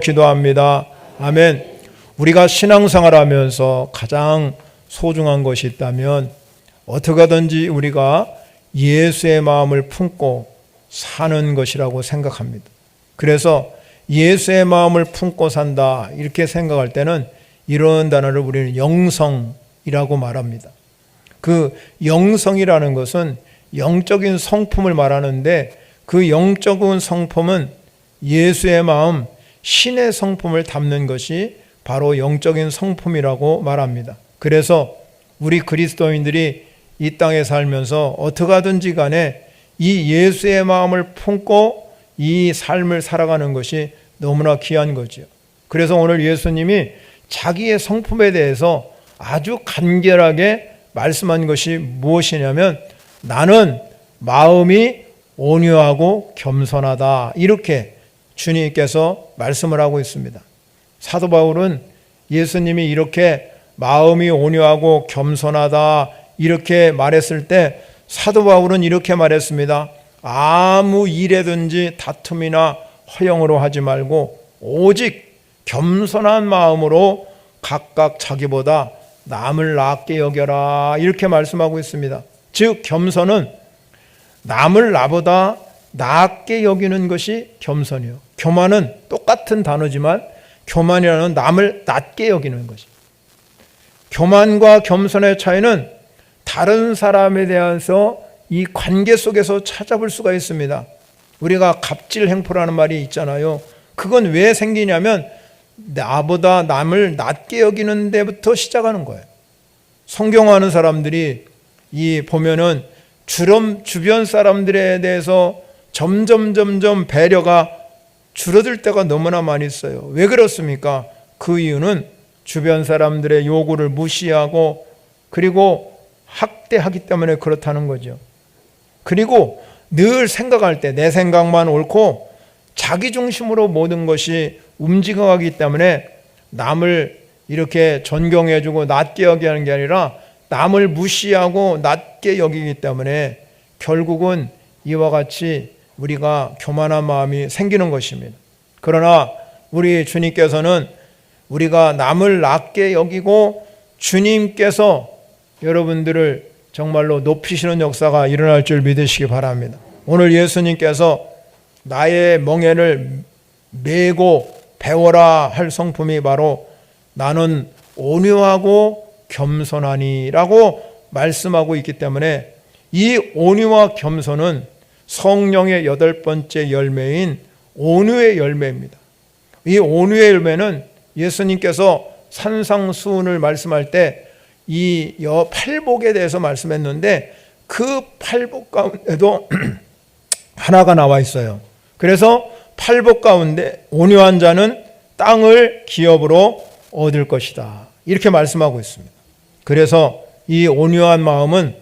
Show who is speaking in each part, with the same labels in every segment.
Speaker 1: 기도합니다. 아멘. 우리가 신앙생활 하면서 가장 소중한 것이 있다면 어떻게 하든지 우리가 예수의 마음을 품고 사는 것이라고 생각합니다. 그래서 예수의 마음을 품고 산다 이렇게 생각할 때는 이런 단어를 우리는 영성이라고 말합니다. 그 영성이라는 것은 영적인 성품을 말하는데 그 영적인 성품은 예수의 마음, 신의 성품을 담는 것이 바로 영적인 성품이라고 말합니다. 그래서 우리 그리스도인들이 이 땅에 살면서 어떻게 하든지 간에 이 예수의 마음을 품고 이 삶을 살아가는 것이 너무나 귀한 거죠. 그래서 오늘 예수님이 자기의 성품에 대해서 아주 간결하게 말씀한 것이 무엇이냐면 나는 마음이 온유하고 겸손하다 이렇게 주님께서 말씀을 하고 있습니다. 사도 바울은 예수님이 이렇게 마음이 온유하고 겸손하다 이렇게 말했을 때 사도 바울은 이렇게 말했습니다. 아무 일에든지 다툼이나 허영으로 하지 말고 오직 겸손한 마음으로 각각 자기보다 남을 낫게 여겨라 이렇게 말씀하고 있습니다. 즉 겸손은 남을 나보다 낫게 여기는 것이 겸손이요. 교만은 똑같은 단어지만 교만이라는 남을 낮게 여기는 것이. 교만과 겸손의 차이는 다른 사람에 대해서 이 관계 속에서 찾아볼 수가 있습니다. 우리가 갑질 행포라는 말이 있잖아요. 그건 왜 생기냐면 나보다 남을 낮게 여기는 데부터 시작하는 거예요. 성경하는 사람들이 보면은 주변 사람들에 대해서 점점 배려가 줄어들 때가 너무나 많이 있어요. 왜 그렇습니까? 그 이유는 주변 사람들의 요구를 무시하고 그리고 학대하기 때문에 그렇다는 거죠. 그리고 늘 생각할 때 내 생각만 옳고 자기 중심으로 모든 것이 움직여가기 때문에 남을 이렇게 존경해주고 낮게 여기는 게 아니라 남을 무시하고 낮게 여기기 때문에 결국은 이와 같이 우리가 교만한 마음이 생기는 것입니다. 그러나 우리 주님께서는 우리가 남을 낮게 여기고 주님께서 여러분들을 정말로 높이시는 역사가 일어날 줄 믿으시기 바랍니다. 오늘 예수님께서 나의 멍에를 메고 배워라 할 성품이 바로 나는 온유하고 겸손하니라고 말씀하고 있기 때문에 이 온유와 겸손은 성령의 8번째 열매인 온유의 열매입니다. 이 온유의 열매는 예수님께서 산상수훈을 말씀할 때 이 팔복에 대해서 말씀했는데 그 팔복 가운데도 하나가 나와 있어요. 그래서 팔복 가운데 온유한 자는 땅을 기업으로 얻을 것이다. 이렇게 말씀하고 있습니다. 그래서 이 온유한 마음은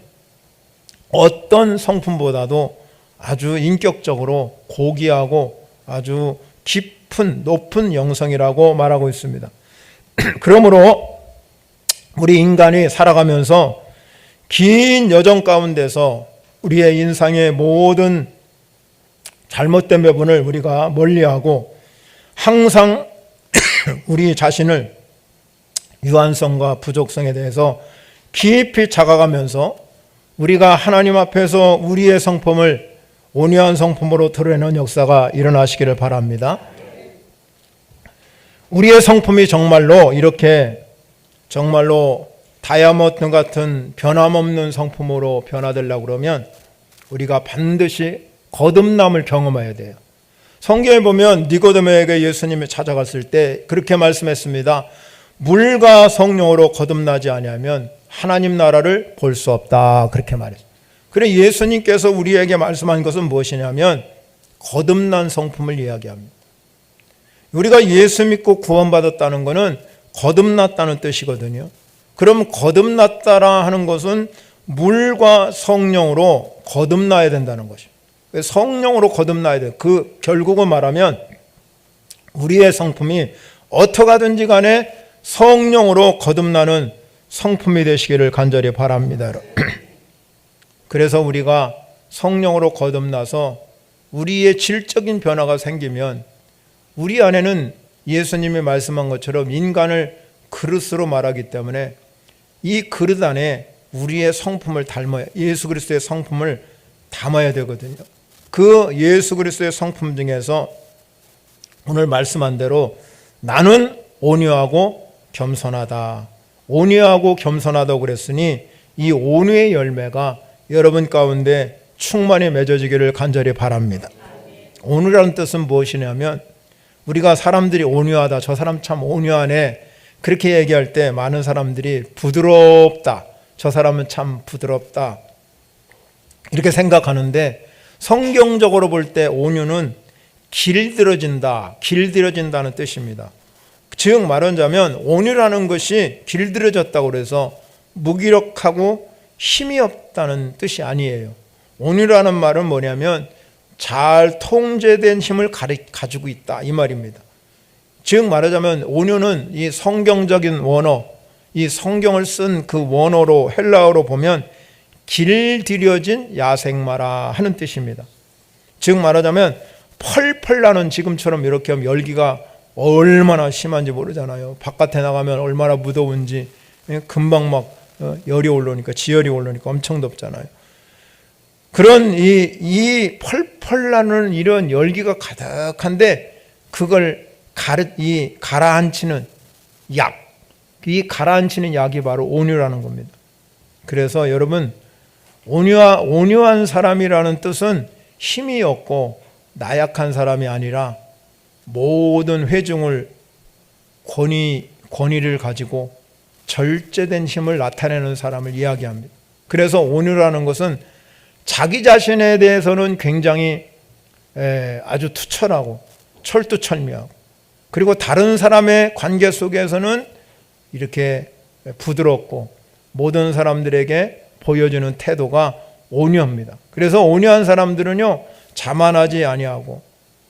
Speaker 1: 어떤 성품보다도 아주 인격적으로 고귀하고 아주 깊은 높은 영성이라고 말하고 있습니다. 그러므로 우리 인간이 살아가면서 긴 여정 가운데서 우리의 인생의 모든 잘못된 부분을 우리가 멀리하고 항상 우리 자신을 유한성과 부족성에 대해서 깊이 자각하면서 우리가 하나님 앞에서 우리의 성품을 온유한 성품으로 드러내는 역사가 일어나시기를 바랍니다. 우리의 성품이 정말로 이렇게 정말로 다이아몬드 같은 변함없는 성품으로 변화되려고 그러면 우리가 반드시 거듭남을 경험해야 돼요. 성경에 보면 니고데모에게 예수님이 찾아갔을 때 그렇게 말씀했습니다. 물과 성령으로 거듭나지 아니하면 하나님 나라를 볼 수 없다. 그렇게 말했습니다. 그래 예수님께서 우리에게 말씀한 것은 무엇이냐면 거듭난 성품을 이야기합니다. 우리가 예수 믿고 구원받았다는 것은 거듭났다는 뜻이거든요. 그럼 거듭났다라 하는 것은 물과 성령으로 거듭나야 된다는 것입니다. 성령으로 거듭나야 돼요. 그 결국은 말하면 우리의 성품이 어떻게 하든지 간에 성령으로 거듭나는 성품이 되시기를 간절히 바랍니다. 그래서 우리가 성령으로 거듭나서 우리의 질적인 변화가 생기면 우리 안에는 예수님이 말씀한 것처럼 인간을 그릇으로 말하기 때문에 이 그릇 안에 우리의 성품을 담아야, 예수 그리스도의 성품을 담아야 되거든요. 그 예수 그리스도의 성품 중에서 오늘 말씀한 대로 나는 온유하고 겸손하다. 온유하고 겸손하다고 그랬으니 이 온유의 열매가 여러분 가운데 충만히 맺어지기를 간절히 바랍니다. 온유라는 뜻은 무엇이냐면 우리가 사람들이 온유하다, 저 사람 참 온유하네, 그렇게 얘기할 때 많은 사람들이 부드럽다, 저 사람은 참 부드럽다, 이렇게 생각하는데 성경적으로 볼 때 온유는 길들여진다, 길들여진다는 뜻입니다. 즉 말하자면 온유라는 것이 길들여졌다고 해서 무기력하고 힘이 없다는 뜻이 아니에요. 온유라는 말은 뭐냐면 잘 통제된 힘을 가지고 있다, 이 말입니다. 즉 말하자면 온유는 이 성경적인 원어, 이 성경을 쓴 그 원어로 헬라어로 보면 길들여진 야생마라 하는 뜻입니다. 즉 말하자면 펄펄 나는, 지금처럼 이렇게 하면 열기가 얼마나 심한지 모르잖아요. 바깥에 나가면 얼마나 무더운지, 금방 막 열이 올라오니까, 지열이 올라오니까 엄청 덥잖아요. 그런 이 펄펄 나는 이런 열기가 가득한데 그걸 가라앉히는 약, 이 가라앉히는 약이 바로 온유라는 겁니다. 그래서 여러분, 온유한 사람이라는 뜻은 힘이 없고 나약한 사람이 아니라 모든 회중을 권위를 가지고 절제된 힘을 나타내는 사람을 이야기합니다. 그래서 온유라는 것은 자기 자신에 대해서는 굉장히 아주 투철하고 철두철미하고, 그리고 다른 사람의 관계 속에서는 이렇게 부드럽고 모든 사람들에게 보여주는 태도가 온유합니다. 그래서 온유한 사람들은요, 자만하지 아니하고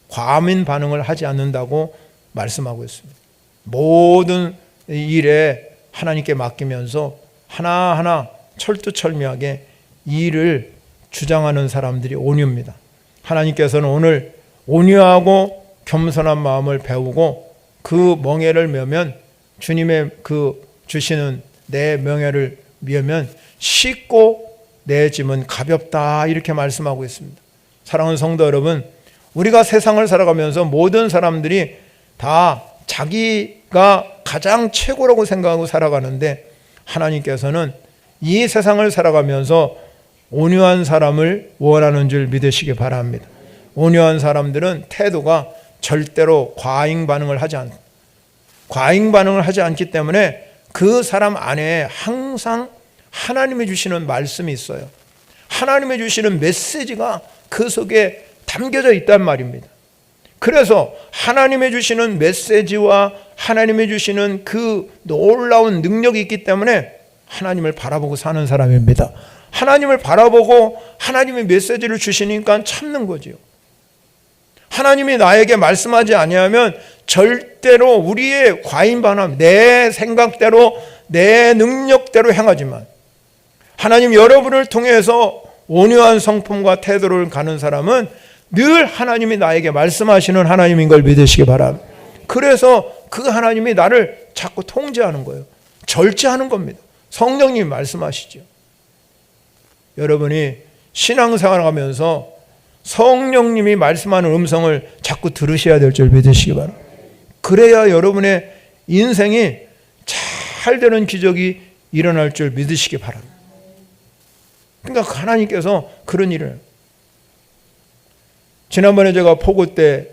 Speaker 1: 과민 반응을 하지 않는다고 말씀하고 있습니다. 모든 일에 하나님께 맡기면서 하나하나 철두철미하게 일을 주장하는 사람들이 온유입니다. 하나님께서는 오늘 온유하고 겸손한 마음을 배우고 그 멍에를 메면, 주님의 그 주시는 내 명예를 메면 쉽고 내 짐은 가볍다, 이렇게 말씀하고 있습니다. 사랑하는 성도 여러분, 우리가 세상을 살아가면서 모든 사람들이 다 자기가 가장 최고라고 생각하고 살아가는데 하나님께서는 이 세상을 살아가면서 온유한 사람을 원하는 줄 믿으시기 바랍니다. 온유한 사람들은 태도가 절대로 과잉 반응을 하지 않기 때문에 그 사람 안에 항상 하나님이 주시는 말씀이 있어요. 하나님이 주시는 메시지가 그 속에 담겨져 있단 말입니다. 그래서 하나님이 주시는 메시지와 하나님이 주시는 그 놀라운 능력이 있기 때문에 하나님을 바라보고 사는 사람입니다. 하나님을 바라보고 하나님의 메시지를 주시니까 참는 거지요. 하나님이 나에게 말씀하지 아니하면 절대로 우리의 과잉 반응, 내 생각대로 내 능력대로 행하지만 하나님 여러분을 통해서 온유한 성품과 태도를 가는 사람은 늘 하나님이 나에게 말씀하시는 하나님인 걸 믿으시기 바랍니다. 그래서 그 하나님이 나를 자꾸 통제하는 거예요. 절제하는 겁니다. 성령님이 말씀하시죠. 여러분이 신앙생활을 하면서 성령님이 말씀하는 음성을 자꾸 들으셔야 될 줄 믿으시기 바랍니다. 그래야 여러분의 인생이 잘 되는 기적이 일어날 줄 믿으시기 바랍니다. 그러니까 하나님께서 그런 일을, 지난번에 제가 포구 때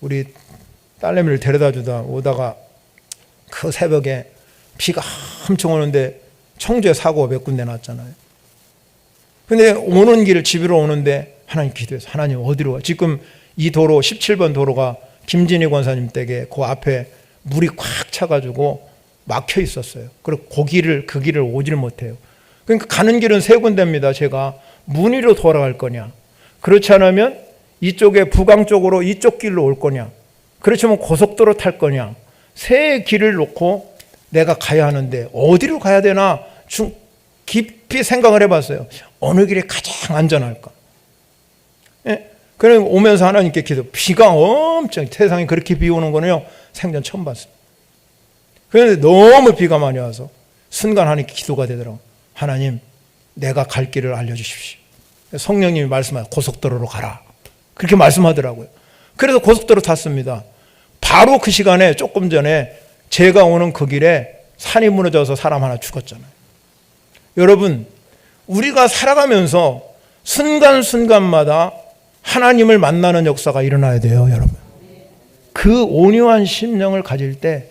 Speaker 1: 우리 딸내미를 데려다 주다 오다가 그 새벽에 비가 엄청 오는데 청주에 사고가 몇 군데 났잖아요. 근데 오는 길, 집으로 오는데 하나님 기도해서, 하나님 어디로 가? 지금 이 도로 17번 도로가 김진희 권사님 댁에 그 앞에 물이 꽉 차가지고 막혀 있었어요. 그리고 그 길을 오질 못해요. 그러니까 가는 길은 세 군데입니다. 제가 문의로 돌아갈 거냐, 그렇지 않으면 이쪽에 부강 쪽으로 이쪽 길로 올 거냐, 그렇지만 고속도로 탈 거냐, 세 길을 놓고 내가 가야 하는데 어디로 가야 되나 깊이 생각을 해봤어요. 어느 길이 가장 안전할까? 예? 그래 오면서 하나님께 기도. 비가 엄청 세상에 그렇게 비 오는 거는요 생전 처음 봤어요. 그런데 너무 비가 많이 와서 순간 하나님께 기도가 되더라고요. 하나님, 내가 갈 길을 알려주십시오. 성령님이 말씀하셔. 고속도로로 가라. 그렇게 말씀하더라고요. 그래서 고속도로 탔습니다. 바로 그 시간에 조금 전에 제가 오는 그 길에 산이 무너져서 사람 하나 죽었잖아요. 여러분, 우리가 살아가면서 순간순간마다 하나님을 만나는 역사가 일어나야 돼요, 여러분. 그 온유한 심령을 가질 때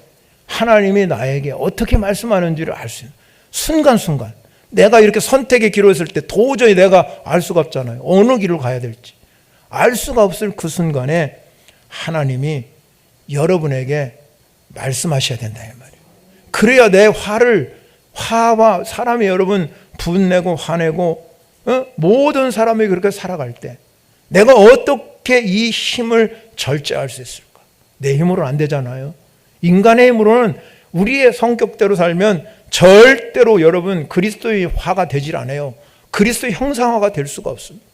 Speaker 1: 하나님이 나에게 어떻게 말씀하는지를 알 수 있는 순간순간. 내가 이렇게 선택의 기로 했을 때 도저히 내가 알 수가 없잖아요. 어느 길을 가야 될지. 알 수가 없을 그 순간에 하나님이 여러분에게 말씀하셔야 된다 이 말이에요. 그래야 내 화와 사람이 여러분 분내고 화내고 모든 사람이 그렇게 살아갈 때 내가 어떻게 이 힘을 절제할 수 있을까? 내 힘으로는 안 되잖아요. 인간의 힘으로는 우리의 성격대로 살면 절대로 여러분 그리스도의 화가 되질 않아요. 그리스도의 형상화가 될 수가 없습니다.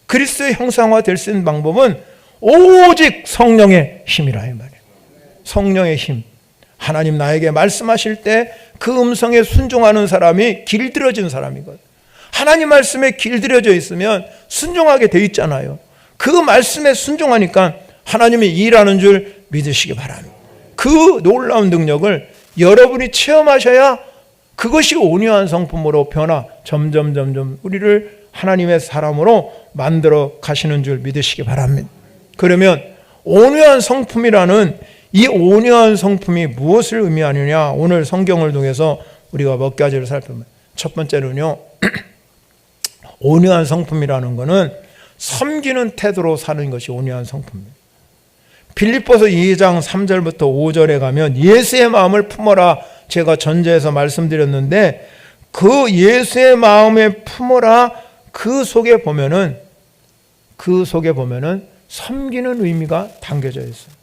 Speaker 1: 그리스도의 형상화 될 수 있는 방법은 오직 성령의 힘이라 이 말이에요. 성령의 힘. 하나님 나에게 말씀하실 때 그 음성에 순종하는 사람이 길들여진 사람이거든요. 하나님 말씀에 길들여져 있으면 순종하게 돼 있잖아요. 그 말씀에 순종하니까 하나님이 일하는 줄 믿으시기 바랍니다. 그 놀라운 능력을 여러분이 체험하셔야 그것이 온유한 성품으로 변화 점점 우리를 하나님의 사람으로 만들어 가시는 줄 믿으시기 바랍니다. 그러면 온유한 성품이라는 이 온유한 성품이 무엇을 의미하느냐? 오늘 성경을 통해서 우리가 몇 가지를 살펴보면 첫 번째는요. 온유한 성품이라는 것은 섬기는 태도로 사는 것이 온유한 성품입니다. 빌립보서 2장 3절부터 5절에 가면 예수의 마음을 품어라 제가 전제해서 말씀드렸는데 그 예수의 마음에 품어라 그 속에 보면은 섬기는 의미가 담겨져 있어요.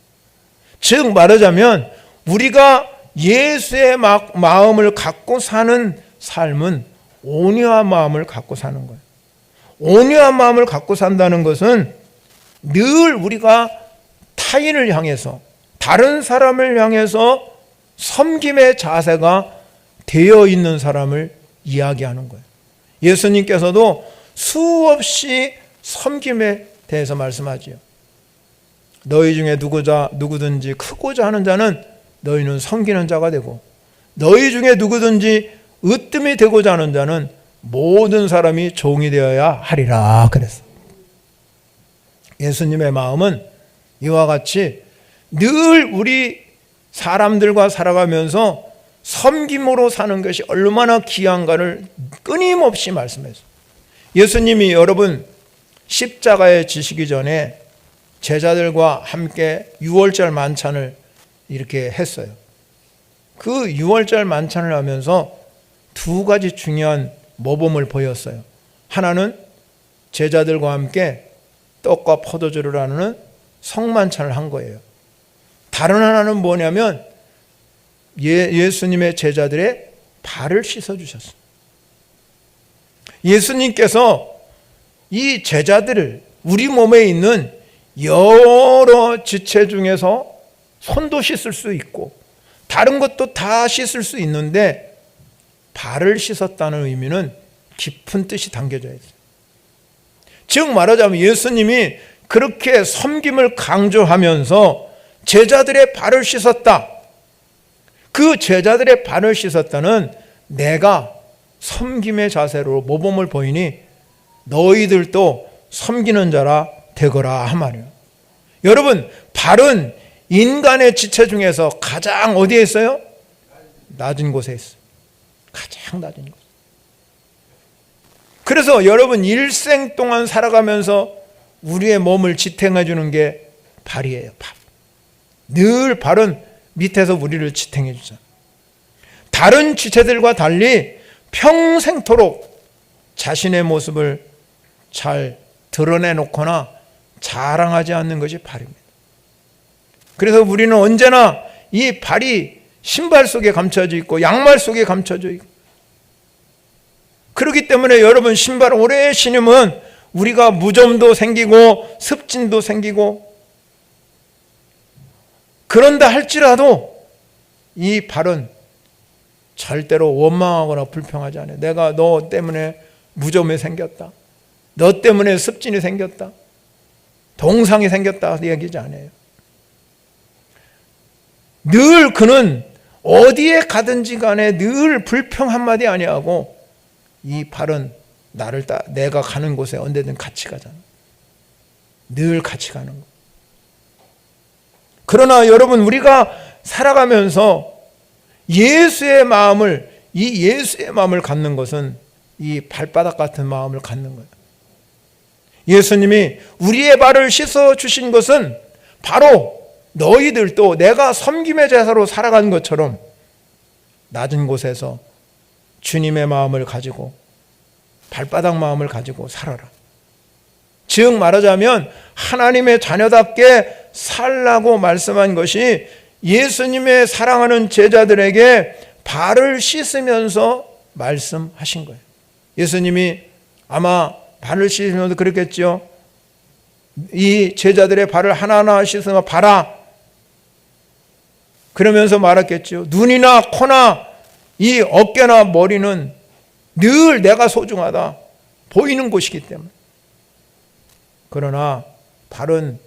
Speaker 1: 즉 말하자면 우리가 예수의 마음을 갖고 사는 삶은 온유한 마음을 갖고 사는 거예요. 온유한 마음을 갖고 산다는 것은 늘 우리가 타인을 향해서 다른 사람을 향해서 섬김의 자세가 되어 있는 사람을 이야기하는 거예요. 예수님께서도 수없이 섬김에 대해서 말씀하지요. 너희 중에 누구든지 크고자 하는 자는 너희는 섬기는 자가 되고 너희 중에 누구든지 으뜸이 되고자 하는 자는 모든 사람이 종이 되어야 하리라 그랬어요. 예수님의 마음은 이와 같이 늘 우리 사람들과 살아가면서 섬김으로 사는 것이 얼마나 귀한가를 끊임없이 말씀했어요. 예수님이 여러분 십자가에 지시기 전에 제자들과 함께 유월절 만찬을 이렇게 했어요. 그 유월절 만찬을 하면서 두 가지 중요한 모범을 보였어요. 하나는 제자들과 함께 떡과 포도주를 나누는 성만찬을 한 거예요. 다른 하나는 뭐냐면 예수님의 제자들의 발을 씻어주셨어요. 예수님께서 이 제자들을 우리 몸에 있는 여러 지체 중에서 손도 씻을 수 있고 다른 것도 다 씻을 수 있는데 발을 씻었다는 의미는 깊은 뜻이 담겨져 있어요. 즉 말하자면 예수님이 그렇게 섬김을 강조하면서 제자들의 발을 씻었다. 그 제자들의 발을 씻었다는 내가 섬김의 자세로 모범을 보이니 너희들도 섬기는 자라 되거라 한 말이에요. 여러분 발은 인간의 지체 중에서 가장 어디에 있어요? 낮은 곳에 있어요. 가장 낮은 곳. 그래서 여러분 일생 동안 살아가면서 우리의 몸을 지탱해 주는 게 발이에요. 발. 늘 발은 밑에서 우리를 지탱해 주잖아요. 다른 지체들과 달리 평생토록 자신의 모습을 잘 드러내놓거나 자랑하지 않는 것이 발입니다. 그래서 우리는 언제나 이 발이 신발 속에 감춰져 있고 양말 속에 감춰져 있고 그렇기 때문에 여러분 신발을 오래 신으면 우리가 무좀도 생기고 습진도 생기고 그런다 할지라도 이 발은 절대로 원망하거나 불평하지 않아요. 내가 너 때문에 무좀이 생겼다, 너 때문에 습진이 생겼다, 동상이 생겼다 얘기하지 않아요. 늘 그는 어디에 가든지 간에 늘 불평 한마디 아니하고 이 발은 내가 가는 곳에 언제든 같이 가잖아. 늘 같이 가는 거. 그러나 여러분, 우리가 살아가면서 예수의 마음을 갖는 것은 이 발바닥 같은 마음을 갖는 거예요. 예수님이 우리의 발을 씻어 주신 것은 바로 너희들도 내가 섬김의 제사로 살아간 것처럼 낮은 곳에서 주님의 마음을 가지고 발바닥 마음을 가지고 살아라. 즉 말하자면 하나님의 자녀답게 살라고 말씀한 것이 예수님의 사랑하는 제자들에게 발을 씻으면서 말씀하신 거예요. 예수님이 아마 발을 씻으면서 그랬겠죠. 이 제자들의 발을 하나하나 씻으며 봐라, 그러면서 말했겠죠. 눈이나 코나 이 어깨나 머리는 늘 내가 소중하다, 보이는 곳이기 때문에. 그러나 발은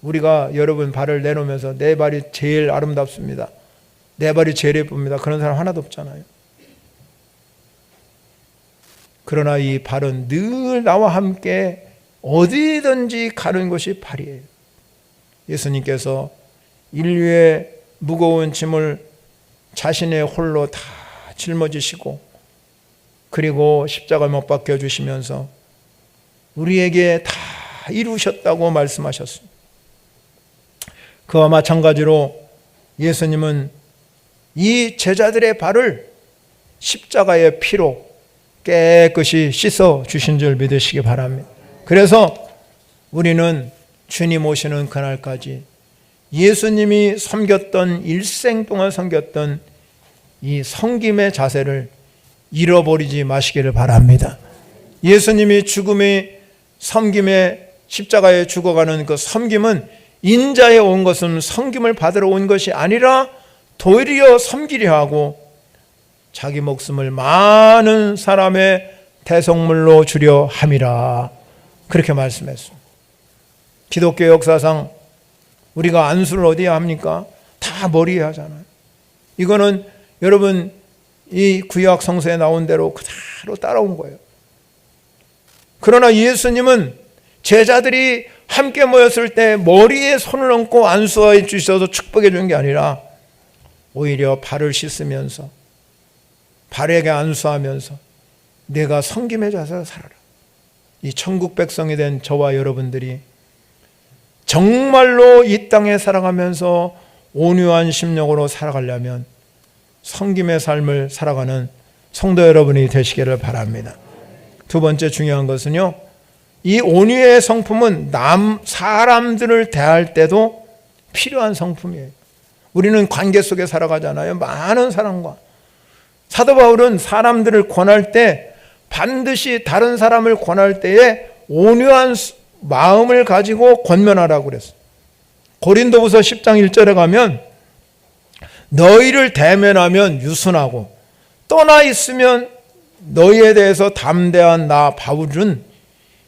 Speaker 1: 우리가 여러분 발을 내놓으면서 내 발이 제일 아름답습니다, 내 발이 제일 예쁩니다, 그런 사람 하나도 없잖아요. 그러나 이 발은 늘 나와 함께 어디든지 가는 것이 발이에요. 예수님께서 인류의 무거운 짐을 자신의 홀로 다 짊어지시고 그리고 십자가 못 박혀 주시면서 우리에게 다 이루셨다고 말씀하셨습니다. 그와 마찬가지로 예수님은 이 제자들의 발을 십자가의 피로 깨끗이 씻어 주신 줄 믿으시기 바랍니다. 그래서 우리는 주님 오시는 그날까지 예수님이 섬겼던 일생 동안 섬겼던 이 섬김의 자세를 잃어버리지 마시기를 바랍니다. 예수님이 죽음의 섬김의 십자가에 죽어가는 그 섬김은 인자에 온 것은 섬김을 받으러 온 것이 아니라 도리어 섬기려 하고 자기 목숨을 많은 사람의 대속물로 주려 함이라, 그렇게 말씀했습니다. 기독교 역사상 우리가 안수를 어디에 합니까? 다 머리에 하잖아요. 이거는 여러분 이 구약 성서에 나온 대로 그대로 따라온 거예요. 그러나 예수님은 제자들이 함께 모였을 때 머리에 손을 얹고 안수해 주셔서 축복해 주는 게 아니라 오히려 발을 씻으면서 발에게 안수하면서 내가 섬김의 자세로 살아라. 이 천국 백성이 된 저와 여러분들이 정말로 이 땅에 살아가면서 온유한 심령으로 살아가려면 섬김의 삶을 살아가는 성도 여러분이 되시기를 바랍니다. 두 번째 중요한 것은요, 이 온유의 성품은 사람들을 대할 때도 필요한 성품이에요. 우리는 관계 속에 살아가잖아요. 많은 사람과. 사도 바울은 사람들을 권할 때 반드시 다른 사람을 권할 때에 온유한 마음을 가지고 권면하라고 그랬어요. 고린도후서 10장 1절에 가면 너희를 대면하면 유순하고 떠나 있으면 너희에 대해서 담대한 나 바울은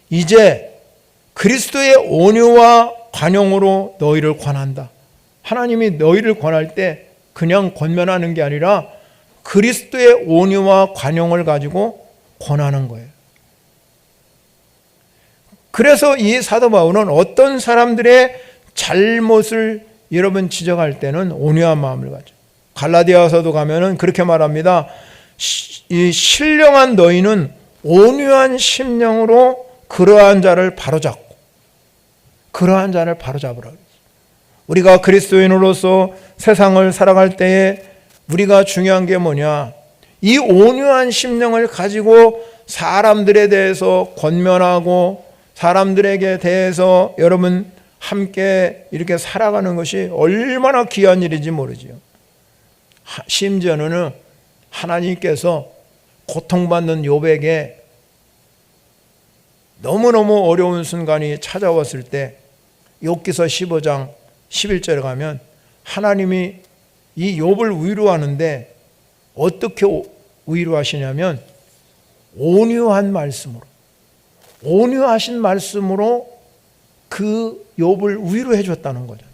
Speaker 1: 이제 그리스도의 온유와 관용으로 너희를 권한다. 하나님이 너희를 권할 때 그냥 권면하는 게 아니라 그리스도의 온유와 관용을 가지고 권하는 거예요. 그래서 이 사도 바울은 어떤 사람들의 잘못을 여러분 지적할 때는 온유한 마음을 가져. 갈라디아서도 가면은 그렇게 말합니다. 이 신령한 너희는 온유한 심령으로 그러한 자를 바로잡고, 그러한 자를 바로잡으라. 우리가 그리스도인으로서 세상을 살아갈 때에 우리가 중요한 게 뭐냐? 이 온유한 심령을 가지고 사람들에 대해서 권면하고 사람들에게 대해서 여러분 함께 이렇게 살아가는 것이 얼마나 귀한 일인지 모르지요. 심지어는 하나님께서 고통받는 욥에게 너무너무 어려운 순간이 찾아왔을 때 욥기서 15장 11절에 가면 하나님이 이 욥을 위로하는데 어떻게 위로하시냐면 온유한 말씀으로, 온유하신 말씀으로 그 욥을 위로해 줬다는 거잖아요.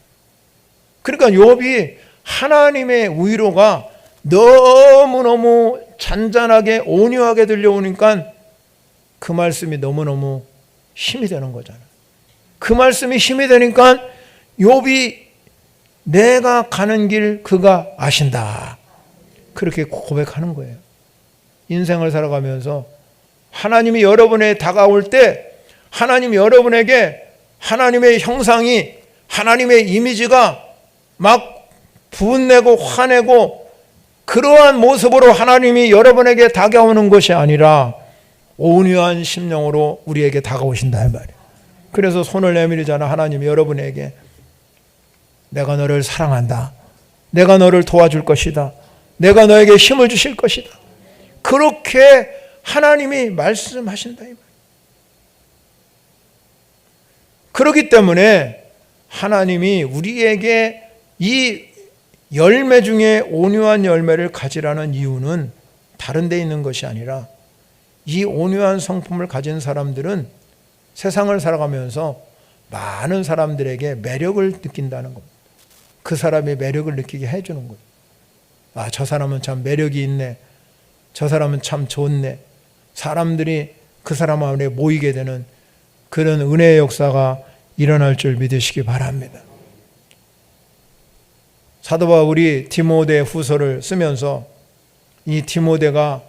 Speaker 1: 그러니까 욥이 하나님의 위로가 너무너무 잔잔하게 온유하게 들려오니까 그 말씀이 너무너무 힘이 되는 거잖아요. 그 말씀이 힘이 되니까 욥이 내가 가는 길 그가 아신다, 그렇게 고백하는 거예요. 인생을 살아가면서 하나님이 여러분에 다가올 때 하나님이 여러분에게 하나님의 형상이, 하나님의 이미지가 막 분내고 화내고 그러한 모습으로 하나님이 여러분에게 다가오는 것이 아니라 온유한 심령으로 우리에게 다가오신다 이 말이에요. 그래서 손을 내밀잖아. 하나님이 여러분에게 내가 너를 사랑한다, 내가 너를 도와줄 것이다, 내가 너에게 힘을 주실 것이다, 그렇게 하나님이 말씀하신다 이 말이에요. 그렇기 때문에 하나님이 우리에게 이 열매 중에 온유한 열매를 가지라는 이유는 다른 데 있는 것이 아니라 이 온유한 성품을 가진 사람들은 세상을 살아가면서 많은 사람들에게 매력을 느낀다는 겁니다. 그 사람의 매력을 느끼게 해주는 거예요. 아, 저 사람은 참 매력이 있네, 저 사람은 참 좋네, 사람들이 그 사람 안에 모이게 되는 그런 은혜의 역사가 일어날 줄 믿으시기 바랍니다. 사도 바울이 디모데 후서를 쓰면서 이 디모데가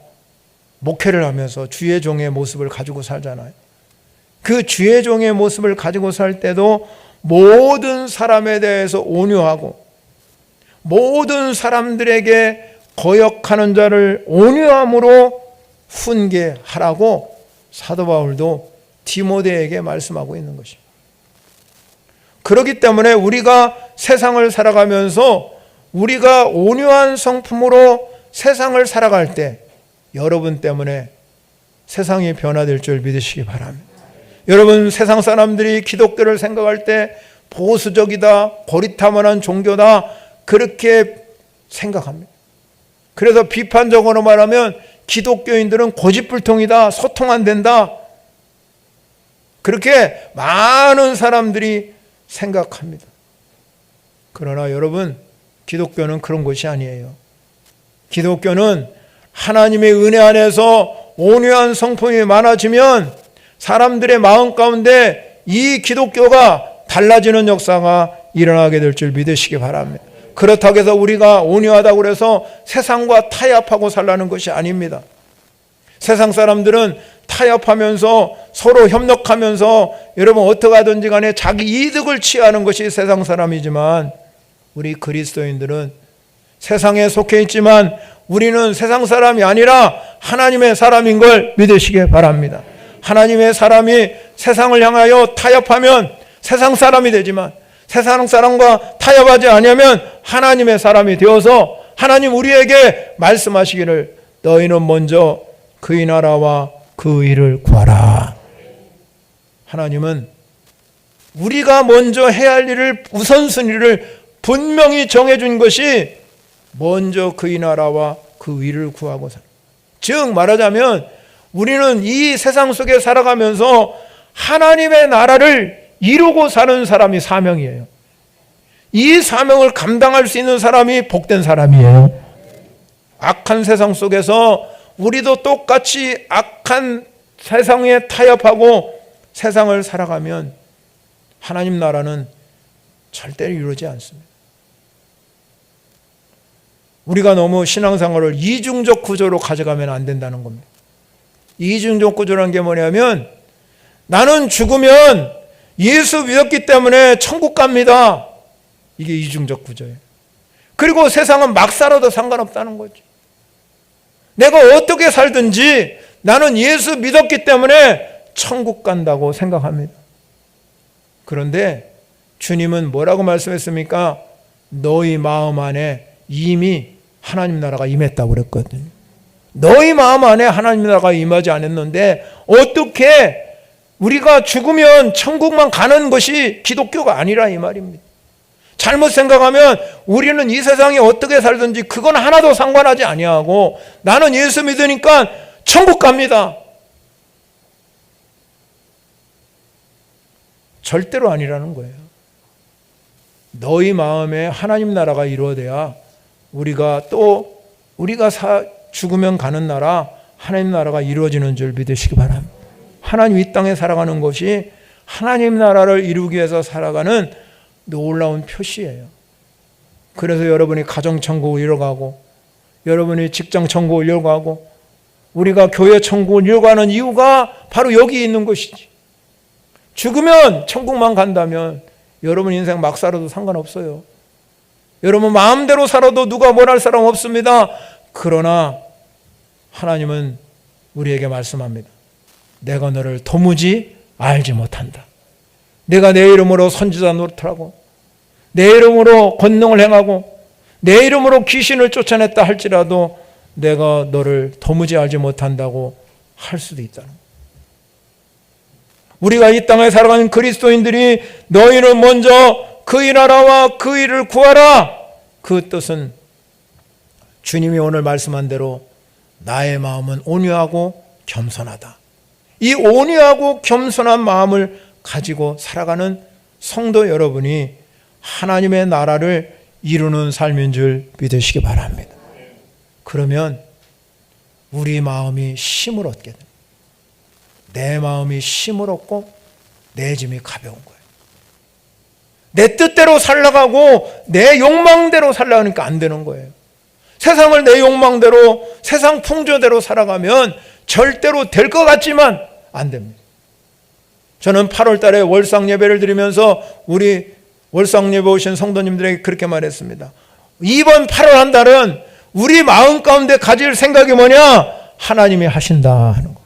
Speaker 1: 목회를 하면서 주의 종의 모습을 가지고 살잖아요. 그 주의 종의 모습을 가지고 살 때도 모든 사람에 대해서 온유하고 모든 사람들에게 거역하는 자를 온유함으로 훈계하라고 사도 바울도 디모데에게 말씀하고 있는 것입니다. 그렇기 때문에 우리가 세상을 살아가면서 우리가 온유한 성품으로 세상을 살아갈 때 여러분 때문에 세상이 변화될 줄 믿으시기 바랍니다. 여러분, 세상 사람들이 기독교를 생각할 때 보수적이다, 고리타분한 종교다, 그렇게 생각합니다. 그래서 비판적으로 말하면 기독교인들은 고집불통이다, 소통 안 된다, 그렇게 많은 사람들이 생각합니다. 그러나 여러분, 기독교는 그런 것이 아니에요. 기독교는 하나님의 은혜 안에서 온유한 성품이 많아지면 사람들의 마음 가운데 이 기독교가 달라지는 역사가 일어나게 될 줄 믿으시기 바랍니다. 그렇다고 해서 우리가 온유하다고 해서 세상과 타협하고 살라는 것이 아닙니다. 세상 사람들은 타협하면서 서로 협력하면서 여러분 어떻게 하든지 간에 자기 이득을 취하는 것이 세상 사람이지만 우리 그리스도인들은 세상에 속해 있지만 우리는 세상 사람이 아니라 하나님의 사람인 걸 믿으시기 바랍니다. 하나님의 사람이 세상을 향하여 타협하면 세상 사람이 되지만 세상 사람과 타협하지 않으면 하나님의 사람이 되어서 하나님 우리에게 말씀하시기를 너희는 먼저 그의 나라와 그 의를 구하라. 하나님은 우리가 먼저 해야 할 일을 우선순위를 분명히 정해준 것이 먼저 그의 나라와 그 의를 구하고 살. 즉 말하자면 우리는 이 세상 속에 살아가면서 하나님의 나라를 이루고 사는 사람이 사명이에요. 이 사명을 감당할 수 있는 사람이 복된 사람이에요. 악한 세상 속에서 우리도 똑같이 악한 세상에 타협하고 세상을 살아가면 하나님 나라는 절대로 이루어지지 않습니다. 우리가 너무 신앙생활을 이중적 구조로 가져가면 안 된다는 겁니다. 이중적 구조라는 게 뭐냐면 나는 죽으면 예수 믿었기 때문에 천국 갑니다. 이게 이중적 구조예요. 그리고 세상은 막 살아도 상관없다는 거죠. 내가 어떻게 살든지 나는 예수 믿었기 때문에 천국 간다고 생각합니다. 그런데 주님은 뭐라고 말씀했습니까? 너희 마음 안에 이미 하나님 나라가 임했다고 그랬거든요. 너희 마음 안에 하나님 나라가 임하지 않았는데 어떻게 우리가 죽으면 천국만 가는 것이 기독교가 아니라 이 말입니다. 잘못 생각하면 우리는 이 세상에 어떻게 살든지 그건 하나도 상관하지 아니하고 나는 예수 믿으니까 천국 갑니다. 절대로 아니라는 거예요. 너희 마음에 하나님 나라가 이루어져야 우리가 죽으면 가는 나라, 하나님 나라가 이루어지는 줄 믿으시기 바랍니다. 하나님 이 땅에 살아가는 것이 하나님 나라를 이루기 위해서 살아가는 놀라운 표시예요. 그래서 여러분이 가정 천국을 이뤄가고 여러분이 직장 천국을 이뤄가고 우리가 교회 천국을 이뤄가는 이유가 바로 여기 있는 것이지. 죽으면 천국만 간다면 여러분 인생 막 살아도 상관없어요. 여러분 마음대로 살아도 누가 뭘 할 사람 없습니다. 그러나 하나님은 우리에게 말씀합니다. 내가 너를 도무지 알지 못한다. 내가 내 이름으로 선지자 노릇하고 내 이름으로 권능을 행하고 내 이름으로 귀신을 쫓아냈다 할지라도 내가 너를 도무지 알지 못한다고 할 수도 있다는 거예요. 우리가 이 땅에 살아가는 그리스도인들이 너희는 먼저 그의 나라와 그 일을 구하라. 그 뜻은 주님이 오늘 말씀한 대로 나의 마음은 온유하고 겸손하다. 이 온유하고 겸손한 마음을 가지고 살아가는 성도 여러분이 하나님의 나라를 이루는 삶인 줄 믿으시기 바랍니다. 그러면 우리 마음이 힘을 얻게 됩니다. 내 마음이 힘을 얻고 내 짐이 가벼운 거예요. 내 뜻대로 살아가고 내 욕망대로 살아가니까 안 되는 거예요. 세상을 내 욕망대로 세상 풍조대로 살아가면 절대로 될 것 같지만 안 됩니다. 저는 8월 달에 월상 예배를 드리면서 우리 월상 예배 오신 성도님들에게 그렇게 말했습니다. 이번 8월 한 달은 우리 마음 가운데 가질 생각이 뭐냐? 하나님이 하신다 하는 거.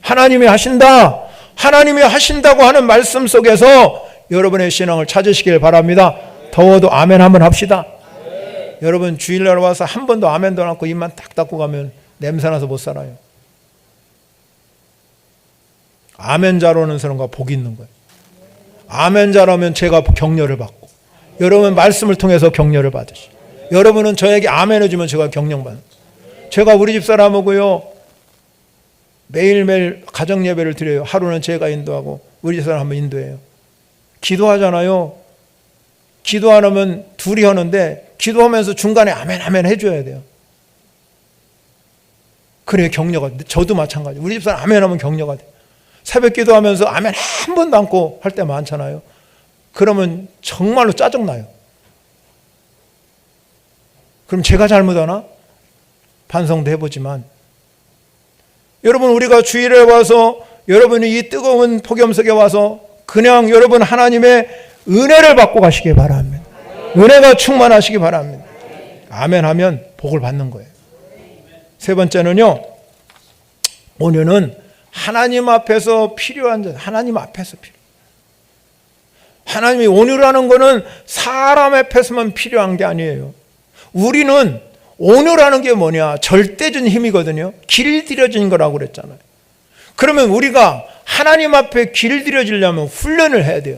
Speaker 1: 하나님이 하신다. 하나님이 하신다고 하는 말씀 속에서 여러분의 신앙을 찾으시길 바랍니다. 더워도 아멘 한번 합시다. 여러분 주일날 와서 한 번도 아멘도 안 하고 입만 딱 닫고 가면 냄새나서 못 살아요. 아멘자로는 사람과 복이 있는 거예요. 아멘자라면 제가 격려를 받고 여러분 말씀을 통해서 격려를 받으시고 여러분은 저에게 아멘 해주면 제가 격려받는 거예요. 제가 우리 집 사람하고요 매일매일 가정 예배를 드려요. 하루는 제가 인도하고 우리 집 사람 한번 인도해요. 기도하잖아요. 기도 안 하면 둘이 하는데 기도하면서 중간에 아멘 아멘 해줘야 돼요. 그래야 격려가 돼. 저도 마찬가지. 우리 집사람 아멘 하면 격려가 돼. 새벽 기도하면서 아멘 한 번도 안고 할 때 많잖아요. 그러면 정말로 짜증나요. 그럼 제가 잘못하나? 반성도 해보지만 여러분 우리가 주일에 와서 여러분이 이 뜨거운 폭염 속에 와서 그냥 여러분 하나님의 은혜를 받고 가시기 바랍니다. 은혜가 충만하시기 바랍니다. 아멘 하면 복을 받는 거예요. 세 번째는요, 온유는 하나님 앞에서 필요한 자, 하나님 앞에서 필요. 하나님이 온유라는 거는 사람 앞에서만 필요한 게 아니에요. 우리는 온유라는 게 뭐냐? 절대적인 힘이거든요. 길들여진 거라고 그랬잖아요. 그러면 우리가 하나님 앞에 길들여지려면 훈련을 해야 돼요.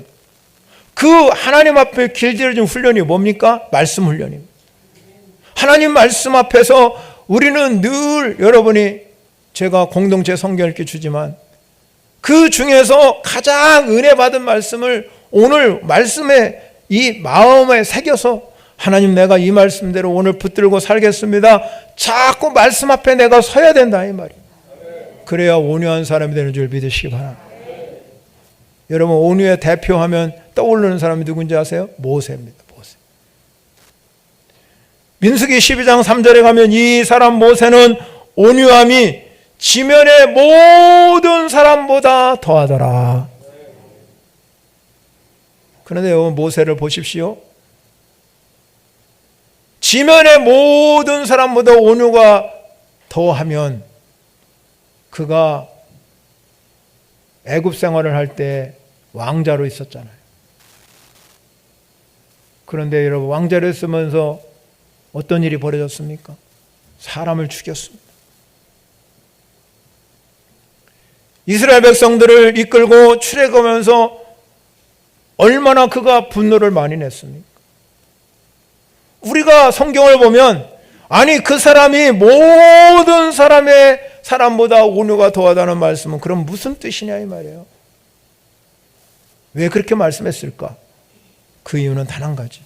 Speaker 1: 그 하나님 앞에 길들여진 훈련이 뭡니까? 말씀 훈련입니다. 하나님 말씀 앞에서 우리는 늘 여러분이 제가 공동체 성경 읽기 주지만 그 중에서 가장 은혜 받은 말씀을 오늘 말씀에 이 마음에 새겨서 하나님 내가 이 말씀대로 오늘 붙들고 살겠습니다. 자꾸 말씀 앞에 내가 서야 된다 이 말이에요. 그래야 온유한 사람이 되는 줄 믿으시기 바랍니다. 여러분 온유의 대표하면 떠오르는 사람이 누군지 아세요? 모세입니다. 모세. 민수기 12장 3절에 가면 이 사람 모세는 온유함이 지면의 모든 사람보다 더하더라. 그런데 여러분 모세를 보십시오. 지면의 모든 사람보다 온유가 더하면 그가 애굽 생활을 할 때 왕자로 있었잖아요. 그런데 여러분 왕자로 있으면서 어떤 일이 벌어졌습니까? 사람을 죽였습니다. 이스라엘 백성들을 이끌고 출애굽하면서 얼마나 그가 분노를 많이 냈습니까? 우리가 성경을 보면 아니 그 사람이 모든 사람보다 온유가 더하다는 말씀은 그럼 무슨 뜻이냐 이 말이에요. 왜 그렇게 말씀했을까? 그 이유는 단 한 가지.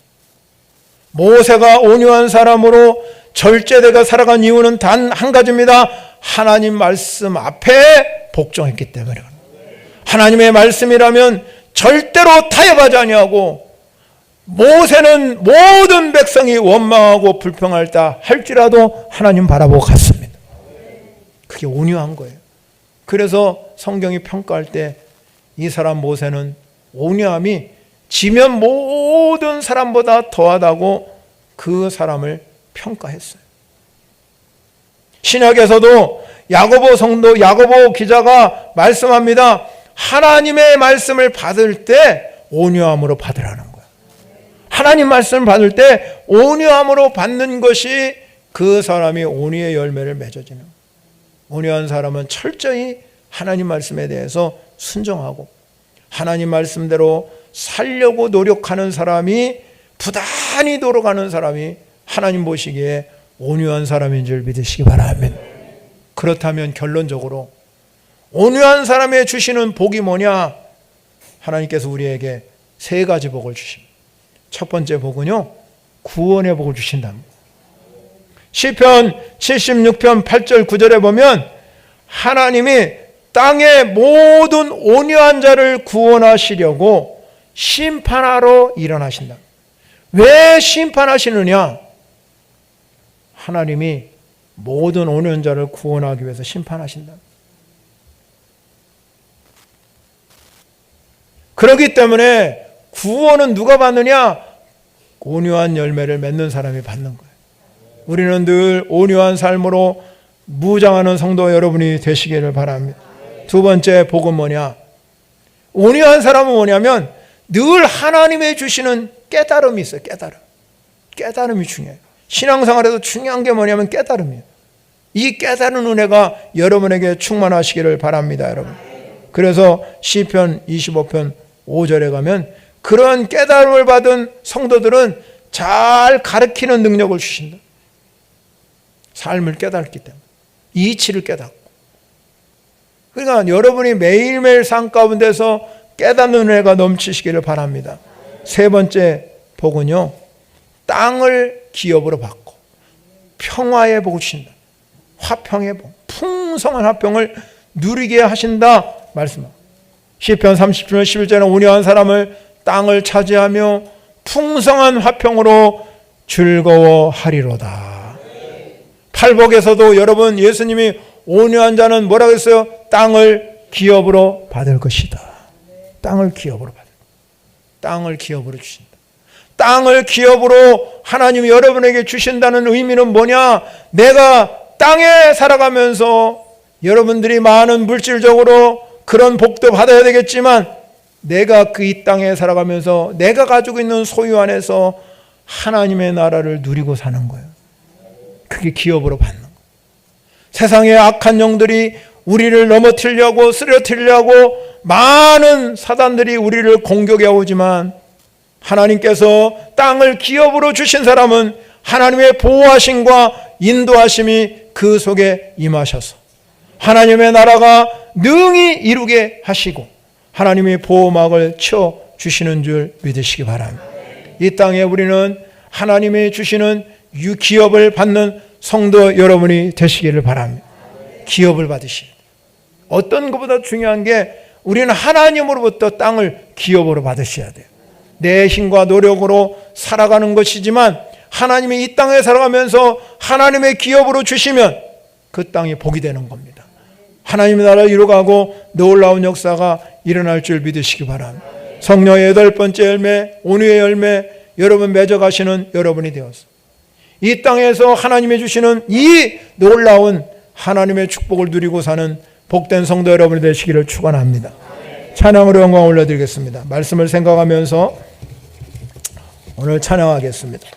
Speaker 1: 모세가 온유한 사람으로 절제되가 살아간 이유는 단 한 가지입니다. 하나님 말씀 앞에 복종했기 때문에. 하나님의 말씀이라면 절대로 타협하지 아니하고 모세는 모든 백성이 원망하고 불평할다 할지라도 하나님 바라보고 갔습니다. 그게 온유한 거예요. 그래서 성경이 평가할 때 이 사람 모세는 온유함이 지면 모든 사람보다 더하다고 그 사람을 평가했어요. 신약에서도 야고보 기자가 말씀합니다. 하나님의 말씀을 받을 때 온유함으로 받으라는 거예요. 하나님 말씀을 받을 때 온유함으로 받는 것이 그 사람이 온유의 열매를 맺어지는 거예요. 온유한 사람은 철저히 하나님 말씀에 대해서 순종하고 하나님 말씀대로 살려고 노력하는 사람이 부단히 노력하는 사람이 하나님 보시기에 온유한 사람인 줄 믿으시기 바랍니다. 그렇다면 결론적으로 온유한 사람의 주시는 복이 뭐냐? 하나님께서 우리에게 세 가지 복을 주십니다. 첫 번째 복은요, 구원의 복을 주신답니다. 시편 76편 8절 9절에 보면 하나님이 땅의 모든 온유한 자를 구원하시려고 심판하러 일어나신다. 왜 심판하시느냐? 하나님이 모든 온유한 자를 구원하기 위해서 심판하신다. 그렇기 때문에 구원은 누가 받느냐? 온유한 열매를 맺는 사람이 받는 거예요. 우리는 늘 온유한 삶으로 무장하는 성도 여러분이 되시기를 바랍니다. 두 번째 복은 뭐냐? 온유한 사람은 뭐냐면 늘 하나님의 주시는 깨달음이 있어요. 깨달음이 중요해요. 신앙생활에서 중요한 게 뭐냐면 깨달음이에요. 이 깨달은 은혜가 여러분에게 충만하시기를 바랍니다, 여러분. 그래서 시편 25편 5절에 가면 그런 깨달음을 받은 성도들은 잘 가르치는 능력을 주신다. 삶을 깨닫기 때문에. 이치를 깨닫고. 그러니까 여러분이 매일매일 삶 가운데서 깨닫는 은혜가 넘치시기를 바랍니다. 세 번째 복은요, 땅을 기업으로 받고 평화의 복을 주신다. 화평의 복, 풍성한 화평을 누리게 하신다 말씀합니다. 시편 30편 11절에 온유한 사람을 땅을 차지하며 풍성한 화평으로 즐거워하리로다. 팔복에서도 여러분 예수님이 온유한 자는 뭐라고 했어요? 땅을 기업으로 받을 것이다. 땅을 기업으로 받을. 땅을 기업으로 주신다. 땅을 기업으로 하나님이 여러분에게 주신다는 의미는 뭐냐? 내가 땅에 살아가면서 여러분들이 많은 물질적으로 그런 복도 받아야 되겠지만 내가 그 이 땅에 살아가면서 내가 가지고 있는 소유 안에서 하나님의 나라를 누리고 사는 거예요. 그게 기업으로 받는 거예요. 세상의 악한 영들이 우리를 넘어뜨리려고 쓰러뜨리려고 많은 사단들이 우리를 공격해 오지만 하나님께서 땅을 기업으로 주신 사람은 하나님의 보호하심과 인도하심이 그 속에 임하셔서 하나님의 나라가 능히 이루게 하시고 하나님의 보호막을 쳐주시는 줄 믿으시기 바랍니다. 이 땅에 우리는 하나님이 주시는 기업을 받는 성도 여러분이 되시기를 바랍니다. 기업을 받으시기. 어떤 것보다 중요한 게 우리는 하나님으로부터 땅을 기업으로 받으셔야 돼요. 내 힘과 노력으로 살아가는 것이지만 하나님이 이 땅에 살아가면서 하나님의 기업으로 주시면 그 땅이 복이 되는 겁니다. 하나님의 나라를 이루어가고 놀라운 역사가 일어날 줄 믿으시기 바랍니다. 성령의 8번째 열매, 온유의 열매 여러분 맺어가시는 여러분이 되어서 이 땅에서 하나님이 주시는 이 놀라운 하나님의 축복을 누리고 사는 복된 성도 여러분이 되시기를 축원합니다. 찬양으로 영광 올려드리겠습니다. 말씀을 생각하면서 오늘 찬양하겠습니다.